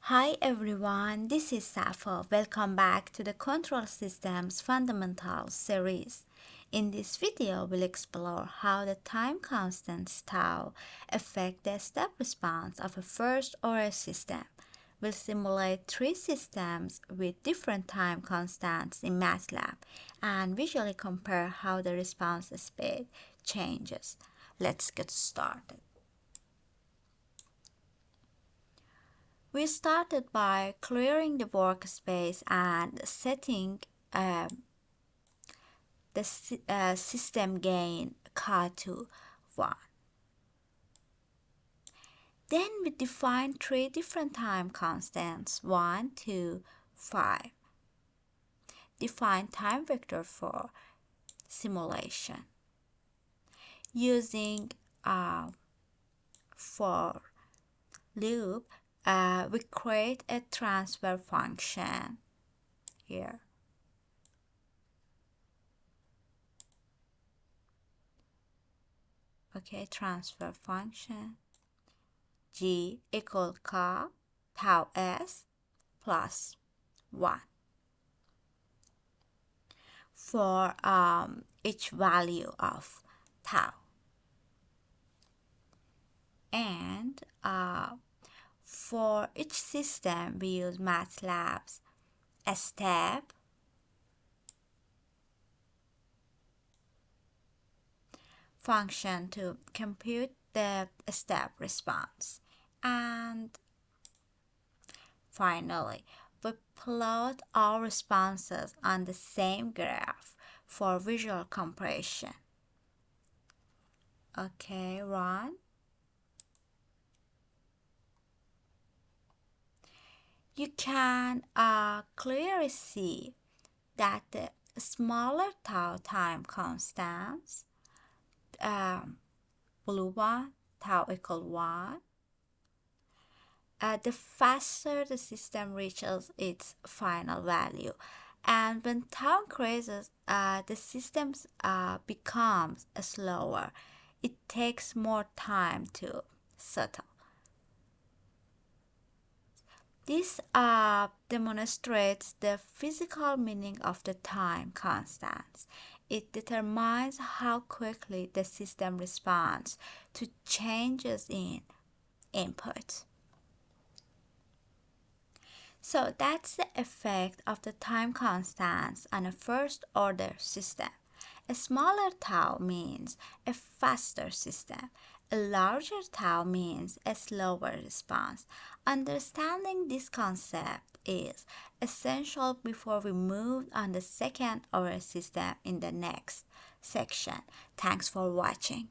Hi everyone, this is Safa. Welcome back to the Control Systems Fundamentals series. In this video, we'll explore how the time constants tau affect the step response of a first-order system. We'll simulate three systems with different time constants in MATLAB and visually compare how the response speed changes. Let's get started. We started by clearing the workspace and setting the system gain cut to 1. Then we defined three different time constants, 1, 2, 5. Define time vector for simulation. Using for loop, we create a transfer function here. Okay, transfer function g equal tau s plus 1 for each value of tau. And for each system, we use MATLAB's step function to compute the step response. And finally, we plot all responses on the same graph for visual comparison. Okay, run. You can clearly see that the smaller tau time constants, blue one, tau equal 1, the faster the system reaches its final value. And when tau increases, the system becomes slower. It takes more time to settle. This demonstrates the physical meaning of the time constants. It determines how quickly the system responds to changes in input. So that's the effect of the time constants on a first-order system. A smaller tau means a faster system. A larger tau means a slower response. Understanding this concept is essential before we move on the second-order system in the next section. Thanks for watching.